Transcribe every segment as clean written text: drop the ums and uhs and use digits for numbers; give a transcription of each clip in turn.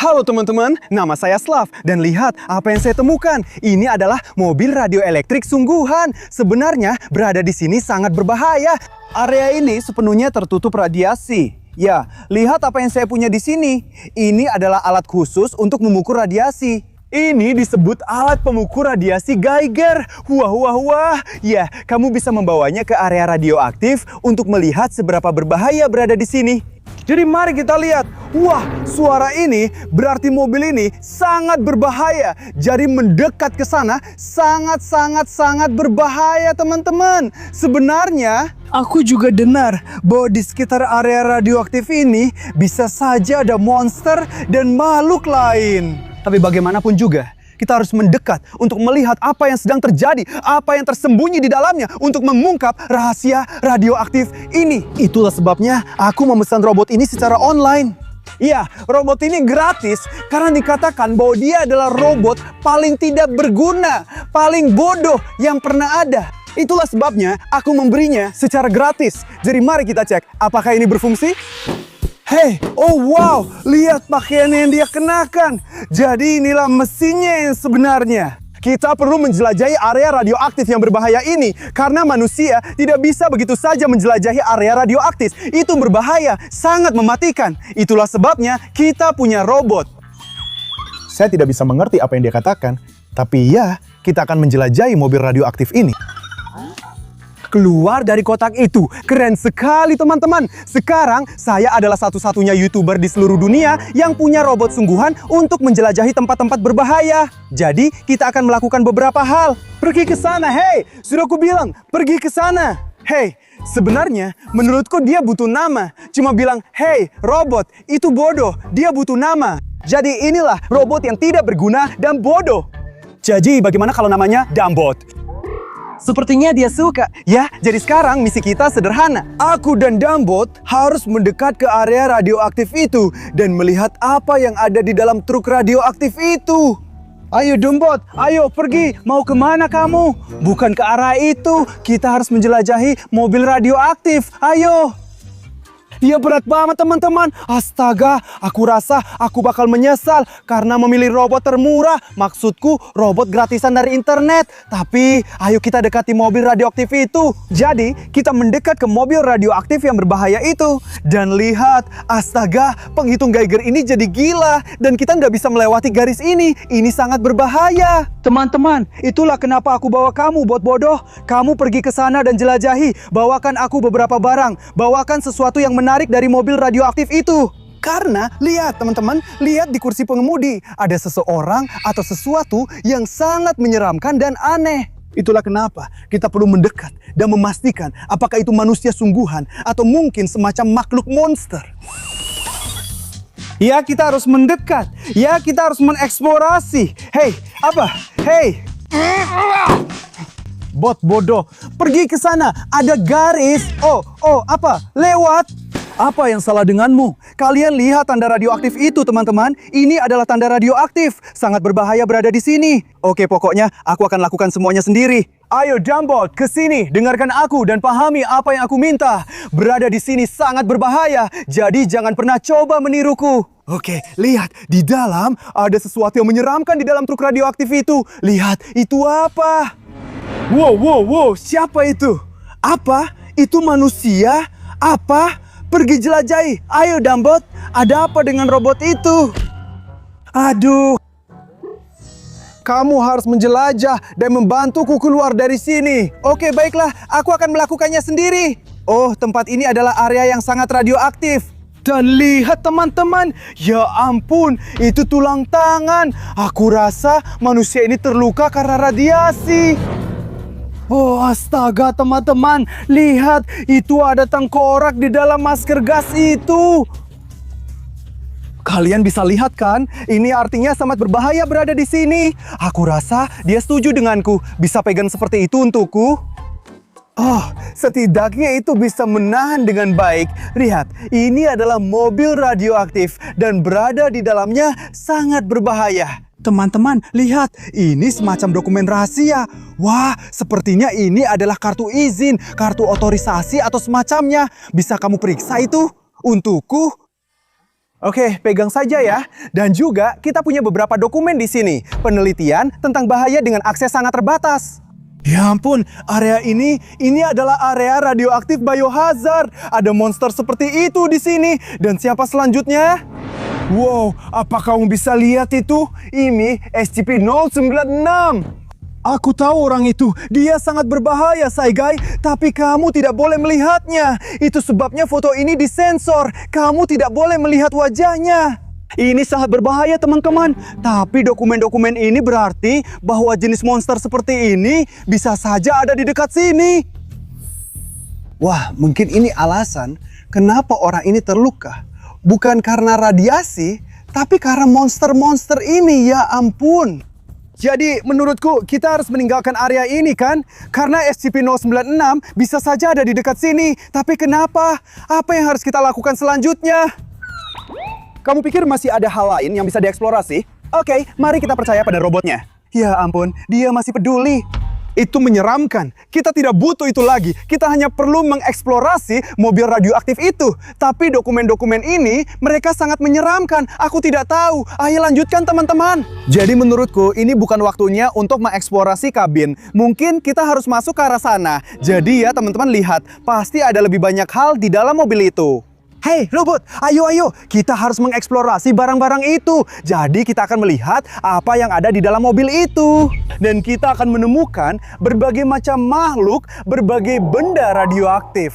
Halo teman-teman, nama saya Slav dan lihat apa yang saya temukan. Ini adalah mobil radio elektrik sungguhan. Sebenarnya berada di sini sangat berbahaya. Area ini sepenuhnya tertutup radiasi. Ya, lihat apa yang saya punya di sini. Ini adalah alat khusus untuk mengukur radiasi. Ini disebut alat pengukur radiasi Geiger. Wah, wah, wah. Ya, kamu bisa membawanya ke area radioaktif untuk melihat seberapa berbahaya berada di sini. Jadi mari kita lihat. Wah, suara ini berarti mobil ini sangat berbahaya. Jadi mendekat ke sana sangat berbahaya, teman-teman. Sebenarnya aku juga dengar bahwa di sekitar area radioaktif ini bisa saja ada monster dan makhluk lain. Tapi bagaimanapun juga, kita harus mendekat untuk melihat apa yang sedang terjadi, apa yang tersembunyi di dalamnya untuk mengungkap rahasia radioaktif ini. Itulah sebabnya aku memesan robot ini secara online. Iya, robot ini gratis karena dikatakan bahwa dia adalah robot paling tidak berguna, paling bodoh yang pernah ada. Itulah sebabnya aku memberinya secara gratis. Jadi mari kita cek apakah ini berfungsi. Hei, oh wow, lihat pakaian yang dia kenakan. Jadi inilah mesinnya yang sebenarnya. Kita perlu menjelajahi area radioaktif yang berbahaya ini. Karena manusia tidak bisa begitu saja menjelajahi area radioaktif. Itu berbahaya, sangat mematikan. Itulah sebabnya kita punya robot. Saya tidak bisa mengerti apa yang dia katakan. Tapi ya, kita akan menjelajahi mobil radioaktif ini. Keluar dari kotak itu. Keren sekali teman-teman. Sekarang saya adalah satu-satunya YouTuber di seluruh dunia yang punya robot sungguhan untuk menjelajahi tempat-tempat berbahaya. Jadi kita akan melakukan beberapa hal. Pergi ke sana, hei. Sudah aku bilang, pergi ke sana. Hei, sebenarnya menurutku dia butuh nama. Cuma bilang, hei robot, itu bodoh. Dia butuh nama. Jadi inilah robot yang tidak berguna dan bodoh. Jadi bagaimana kalau namanya Dumbot? Sepertinya dia suka. Ya, jadi sekarang misi kita sederhana. Aku dan Dumbot harus mendekat ke area radioaktif itu dan melihat apa yang ada di dalam truk radioaktif itu. Ayo Dumbot, ayo pergi. Mau kemana kamu? Bukan ke arah itu. Kita harus menjelajahi mobil radioaktif. Ayo. Dia berat banget teman-teman. Astaga, aku rasa aku bakal menyesal karena memilih robot termurah. Maksudku robot gratisan dari internet. Tapi ayo kita dekati mobil radioaktif itu. Jadi kita mendekat ke mobil radioaktif yang berbahaya itu. Dan lihat, astaga, penghitung Geiger ini jadi gila. Dan kita nggak bisa melewati garis ini. Ini sangat berbahaya. Teman-teman, itulah kenapa aku bawa kamu buat bodoh. Kamu pergi ke sana dan jelajahi. Bawakan aku beberapa barang. Bawakan sesuatu yang menarik dari mobil radioaktif itu. Karena, lihat teman-teman, lihat di kursi pengemudi. Ada seseorang atau sesuatu yang sangat menyeramkan dan aneh. Itulah kenapa kita perlu mendekat dan memastikan apakah itu manusia sungguhan atau mungkin semacam makhluk monster. Ya, kita harus mendekat. Ya, kita harus mengeksplorasi. Hei, apa? Hei. Bot bodoh, pergi ke sana. Ada garis. Oh, apa? Lewat. Apa yang salah denganmu? Kalian lihat tanda radioaktif itu, teman-teman. Ini adalah tanda radioaktif. Sangat berbahaya berada di sini. Oke, pokoknya aku akan lakukan semuanya sendiri. Ayo Dumbot, ke sini. Dengarkan aku dan pahami apa yang aku minta. Berada di sini sangat berbahaya. Jadi jangan pernah coba meniruku. Oke, lihat. Di dalam ada sesuatu yang menyeramkan di dalam truk radioaktif itu. Lihat, itu apa? Wow. Siapa itu? Apa? Itu manusia? Apa? Pergi jelajahi. Ayo Dumbot, ada apa dengan robot itu? Aduh. Kamu harus menjelajah dan membantuku keluar dari sini. Oke, baiklah. Aku akan melakukannya sendiri. Oh, tempat ini adalah area yang sangat radioaktif. Dan lihat teman-teman. Ya ampun, itu tulang tangan. Aku rasa manusia ini terluka karena radiasi. Oh astaga teman-teman, lihat itu ada tengkorak di dalam masker gas itu. Kalian bisa lihat kan? Ini artinya sangat berbahaya berada di sini. Aku rasa dia setuju denganku. Bisa pegang seperti itu untukku. Oh, setidaknya itu bisa menahan dengan baik. Lihat, ini adalah mobil radioaktif dan berada di dalamnya sangat berbahaya. Teman-teman, lihat, ini semacam dokumen rahasia. Wah, sepertinya ini adalah kartu izin, kartu otorisasi atau semacamnya. Bisa kamu periksa itu untukku? Oke, pegang saja ya. Dan juga kita punya beberapa dokumen di sini. Penelitian tentang bahaya dengan akses sangat terbatas. Ya ampun, area ini adalah area radioaktif biohazard. Ada monster seperti itu di sini. Dan siapa selanjutnya? Wow, apa kamu bisa lihat itu? Ini SCP-096. Aku tahu orang itu. Dia sangat berbahaya, Saigai. Tapi kamu tidak boleh melihatnya. Itu sebabnya foto ini disensor. Kamu tidak boleh melihat wajahnya. Ini sangat berbahaya, teman-teman. Tapi dokumen-dokumen ini berarti bahwa jenis monster seperti ini bisa saja ada di dekat sini. Wah, mungkin ini alasan kenapa orang ini terluka. Bukan karena radiasi, tapi karena monster-monster ini. Ya ampun. Jadi menurutku kita harus meninggalkan area ini kan? Karena SCP-096 bisa saja ada di dekat sini. Tapi kenapa? Apa yang harus kita lakukan selanjutnya? Kamu pikir masih ada hal lain yang bisa dieksplorasi? Oke, mari kita percaya pada robotnya. Ya ampun, dia masih peduli. Itu menyeramkan. Kita tidak butuh itu lagi. Kita hanya perlu mengeksplorasi mobil radioaktif itu. Tapi dokumen-dokumen ini, mereka sangat menyeramkan. Aku tidak tahu. Ayo lanjutkan, teman-teman. Jadi menurutku, ini bukan waktunya untuk mengeksplorasi kabin. Mungkin kita harus masuk ke arah sana. Jadi ya, teman-teman lihat. Pasti ada lebih banyak hal di dalam mobil itu. Hei robot, ayo kita harus mengeksplorasi barang-barang itu. Jadi kita akan melihat apa yang ada di dalam mobil itu. Dan kita akan menemukan berbagai macam makhluk, berbagai benda radioaktif.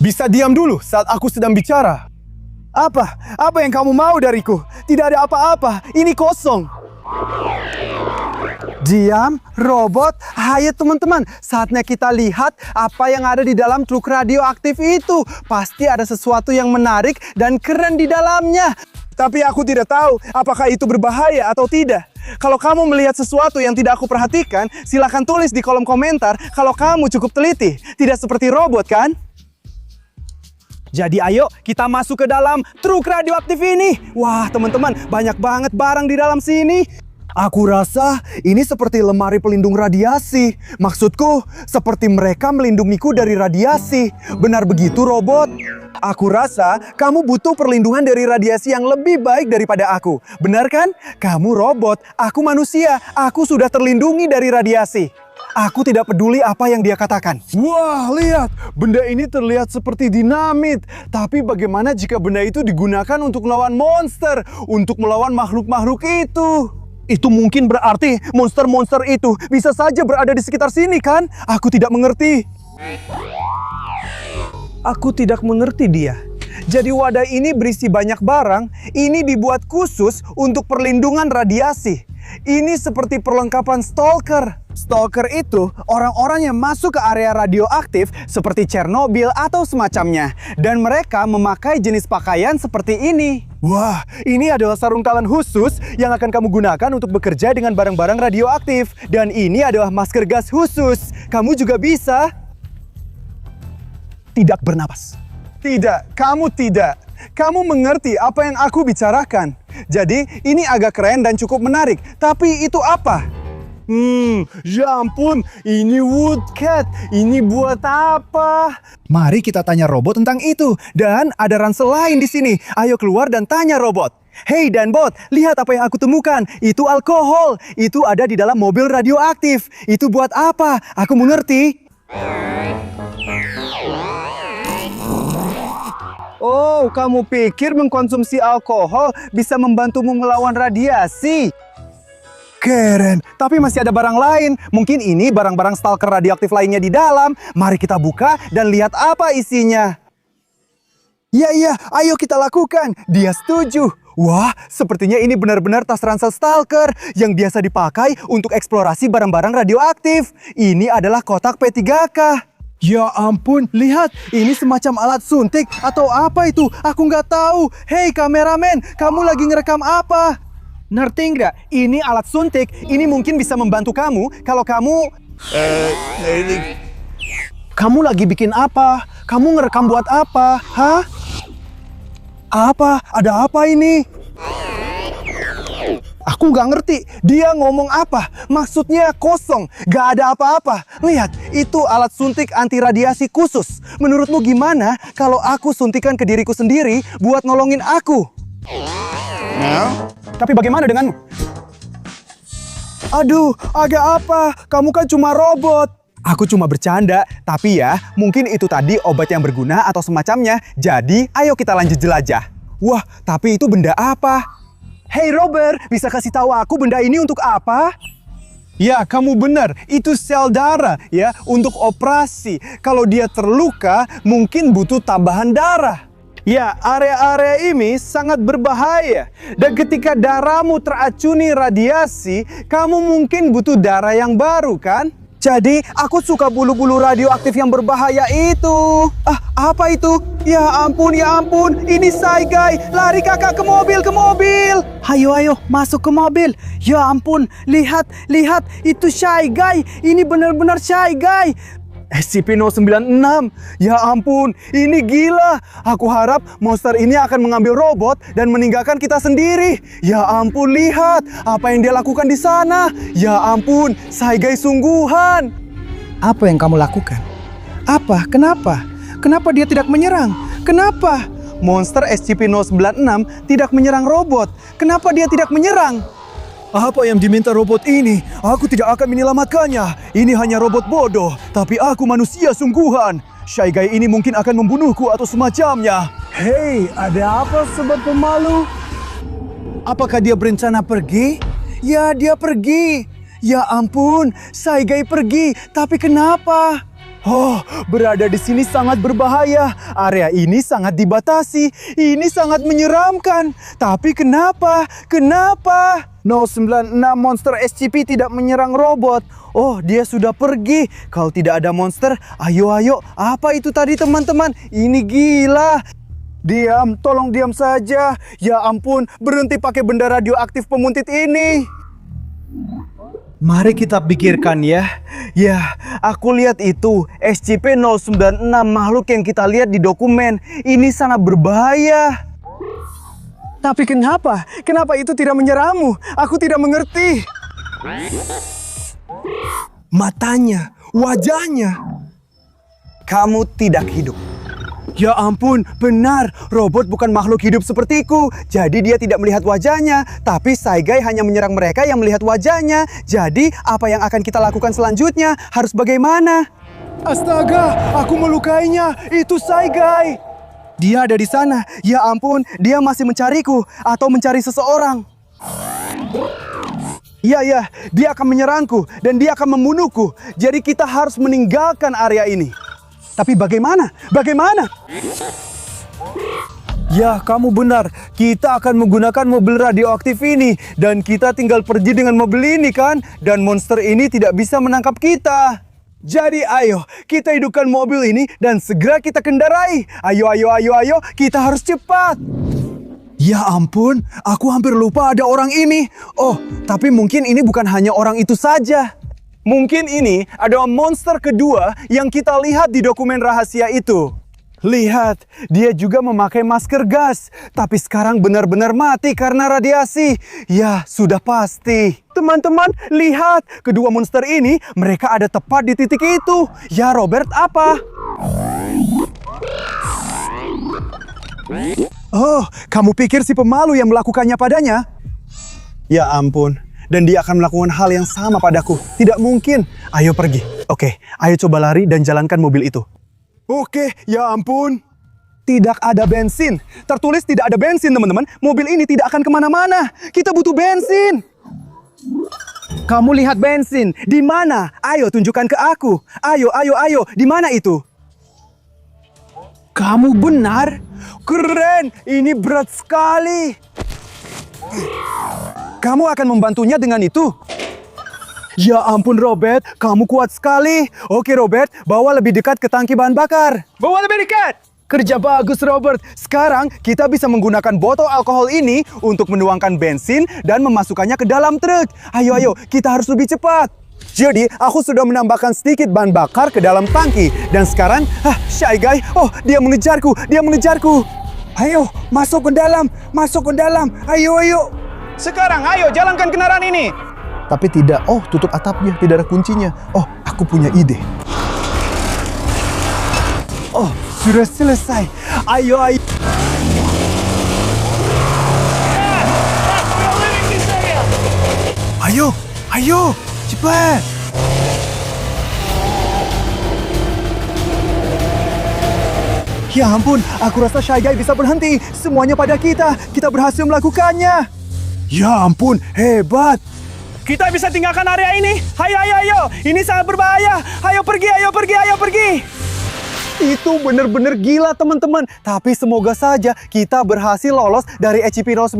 Bisa diam dulu saat aku sedang bicara. Apa? Apa yang kamu mau dariku? Tidak ada apa-apa, ini kosong. Diam, robot. Hayo teman-teman, saatnya kita lihat apa yang ada di dalam truk radioaktif itu. Pasti ada sesuatu yang menarik dan keren di dalamnya. Tapi aku tidak tahu apakah itu berbahaya atau tidak. Kalau kamu melihat sesuatu yang tidak aku perhatikan, silakan tulis di kolom komentar kalau kamu cukup teliti. Tidak seperti robot kan? Jadi ayo kita masuk ke dalam truk radioaktif ini. Wah teman-teman, banyak banget barang di dalam sini. Aku rasa ini seperti lemari pelindung radiasi. Maksudku, seperti mereka melindungiku dari radiasi. Benar begitu, robot? Aku rasa kamu butuh perlindungan dari radiasi yang lebih baik daripada aku. Benar kan? Kamu robot, aku manusia. Aku sudah terlindungi dari radiasi. Aku tidak peduli apa yang dia katakan. Wah, lihat. Benda ini terlihat seperti dinamit. Tapi bagaimana jika benda itu digunakan untuk melawan monster? Untuk melawan makhluk-makhluk itu? Itu mungkin berarti monster-monster itu bisa saja berada di sekitar sini kan? Aku tidak mengerti. Aku tidak mengerti dia. Jadi wadah ini berisi banyak barang. Ini dibuat khusus untuk perlindungan radiasi. Ini seperti perlengkapan stalker. Stalker itu orang-orang yang masuk ke area radioaktif seperti Chernobyl atau semacamnya. Dan mereka memakai jenis pakaian seperti ini. Wah, ini adalah sarung tangan khusus yang akan kamu gunakan untuk bekerja dengan barang-barang radioaktif. Dan ini adalah masker gas khusus. Kamu juga bisa tidak bernapas. Tidak, kamu tidak. Kamu mengerti apa yang aku bicarakan. Jadi, ini agak keren dan cukup menarik. Tapi itu apa? Ya ampun, ini woodcat. Ini buat apa? Mari kita tanya robot tentang itu. Dan ada ransel lain di sini. Ayo keluar dan tanya robot. Hei Danbot, lihat apa yang aku temukan. Itu alkohol. Itu ada di dalam mobil radioaktif. Itu buat apa? Aku mengerti. Oh, kamu pikir mengkonsumsi alkohol bisa membantumu melawan radiasi? Keren, tapi masih ada barang lain. Mungkin ini barang-barang stalker radioaktif lainnya di dalam. Mari kita buka dan lihat apa isinya. Iya, ayo kita lakukan. Dia setuju. Wah, sepertinya ini benar-benar tas ransel stalker yang biasa dipakai untuk eksplorasi barang-barang radioaktif. Ini adalah kotak P3K. Ya ampun, lihat, ini semacam alat suntik atau apa itu? Aku nggak tahu. Hei kameramen, kamu lagi ngerekam apa? Ngerti nggak? Ini alat suntik. Ini mungkin bisa membantu kamu kalau kamu... Kamu lagi bikin apa? Kamu ngerekam buat apa? Hah? Apa? Ada apa ini? Aku nggak ngerti. Dia ngomong apa? Maksudnya kosong. Gak ada apa-apa. Lihat, itu alat suntik anti radiasi khusus. Menurutmu gimana kalau aku suntikan ke diriku sendiri buat nolongin aku? Tapi bagaimana denganmu? Aduh, agak apa? Kamu kan cuma robot. Aku cuma bercanda, tapi ya mungkin itu tadi obat yang berguna atau semacamnya. Jadi ayo kita lanjut jelajah. Wah, tapi itu benda apa? Hey Robert, bisa kasih tahu aku benda ini untuk apa? Ya, kamu benar. Itu sel darah ya, untuk operasi. Kalau dia terluka, mungkin butuh tambahan darah. Ya, area-area ini sangat berbahaya. Dan ketika darahmu teracuni radiasi, kamu mungkin butuh darah yang baru, kan? Jadi, aku suka bulu-bulu radioaktif yang berbahaya itu. Ah, apa itu? Ya ampun, ini Saigai. Lari kakak ke mobil, Ayo, masuk ke mobil. Ya ampun, lihat, itu Saigai. Ini benar-benar Saigai. SCP-096. Ya ampun, ini gila. Aku harap monster ini akan mengambil robot dan meninggalkan kita sendiri. Ya ampun, lihat apa yang dia lakukan di sana. Ya ampun, Saigai sungguhan. Apa yang kamu lakukan? Apa? Kenapa? Kenapa dia tidak menyerang? Kenapa? Monster SCP-096 tidak menyerang robot. Kenapa dia tidak menyerang? Apa yang diminta robot ini? Aku tidak akan menyelamatkannya. Ini hanya robot bodoh, tapi aku manusia sungguhan. Saigai ini mungkin akan membunuhku atau semacamnya. Hei, ada apa sobat pemalu? Apakah dia berencana pergi? Ya, dia pergi. Ya ampun, Saigai pergi. Tapi kenapa? Oh, berada di sini sangat berbahaya. Area ini sangat dibatasi. Ini sangat menyeramkan. Tapi kenapa? 096 monster SCP tidak menyerang robot. Oh, dia sudah pergi. Kalau tidak ada monster, ayo. Apa itu tadi teman-teman? Ini gila. Diam, tolong diam saja. Ya ampun, berhenti pakai benda radioaktif pemuntit ini. Mari kita pikirkan ya. Ya, aku lihat itu SCP-096 makhluk yang kita lihat di dokumen. Ini sangat berbahaya. Tapi kenapa? Kenapa itu tidak menyerangmu? Aku tidak mengerti. Matanya, wajahnya. Kamu tidak hidup. Ya ampun, benar. Robot bukan makhluk hidup sepertiku. Jadi dia tidak melihat wajahnya. Tapi Saigai hanya menyerang mereka yang melihat wajahnya. Jadi apa yang akan kita lakukan selanjutnya? Harus bagaimana? Astaga, aku melukainya. Itu Saigai. Dia ada di sana. Ya ampun, dia masih mencariku atau mencari seseorang. Iya, dia akan menyerangku dan dia akan membunuhku. Jadi kita harus meninggalkan area ini. Tapi bagaimana? Ya, kamu benar. Kita akan menggunakan mobil radioaktif ini. Dan kita tinggal pergi dengan mobil ini kan? Dan monster ini tidak bisa menangkap kita. Jadi ayo, kita hidupkan mobil ini dan segera kita kendarai. Ayo, kita harus cepat. Ya ampun, aku hampir lupa ada orang ini. Oh, tapi mungkin ini bukan hanya orang itu saja. Mungkin ini adalah monster kedua yang kita lihat di dokumen rahasia itu. Lihat, dia juga memakai masker gas. Tapi sekarang benar-benar mati karena radiasi. Ya, sudah pasti. Teman-teman, lihat. Kedua monster ini, mereka ada tepat di titik itu. Ya, Robert, apa? Oh, kamu pikir si pemalu yang melakukannya padanya? Ya ampun. Dan dia akan melakukan hal yang sama padaku. Tidak mungkin. Ayo pergi. Oke, ayo coba lari dan jalankan mobil itu. Oke, ya ampun. Tidak ada bensin. Tertulis tidak ada bensin, teman-teman. Mobil ini tidak akan kemana-mana. Kita butuh bensin. Kamu lihat bensin. Di mana? Ayo tunjukkan ke aku. Ayo. Di mana itu? Kamu benar? Keren. Ini berat sekali. Kamu akan membantunya dengan itu? Ya ampun Robert, kamu kuat sekali. Oke Robert, bawa lebih dekat ke tangki bahan bakar. Bawa lebih dekat. Kerja bagus Robert. Sekarang kita bisa menggunakan botol alkohol ini untuk menuangkan bensin dan memasukkannya ke dalam truk. Ayo, kita harus lebih cepat. Jadi, aku sudah menambahkan sedikit bahan bakar ke dalam tangki. Dan sekarang, Saigai, dia mengejarku. Ayo, masuk ke dalam. Ayo. Sekarang, ayo jalankan kendaraan ini. Tapi tidak, tutup atapnya, tidak ada kuncinya. Aku punya ide. Sudah selesai. Ayo. Ayo, ayo, cepat. Ya ampun, aku rasa Shy Guy bisa berhenti. Semuanya pada kita. Kita berhasil melakukannya. Ya ampun, hebat. Kita bisa tinggalkan area ini. Ayo, ayo, ayo. Ini sangat berbahaya. Ayo pergi, ayo pergi, ayo pergi. Itu benar-benar gila teman-teman. Tapi semoga saja kita berhasil lolos dari SCP-096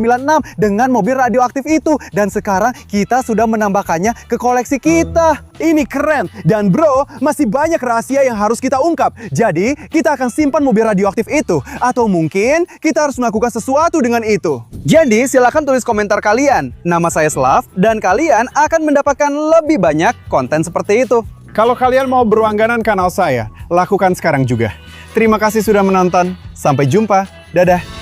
dengan mobil radioaktif itu. Dan sekarang kita sudah menambahkannya ke koleksi kita. Ini keren. Dan bro, masih banyak rahasia yang harus kita ungkap. Jadi, kita akan simpan mobil radioaktif itu. Atau mungkin kita harus melakukan sesuatu dengan itu. Jadi, silakan tulis komentar kalian. Nama saya Slav, dan kalian akan mendapatkan lebih banyak konten seperti itu. Kalau kalian mau berlangganan kanal saya, lakukan sekarang juga. Terima kasih sudah menonton. Sampai jumpa. Dadah.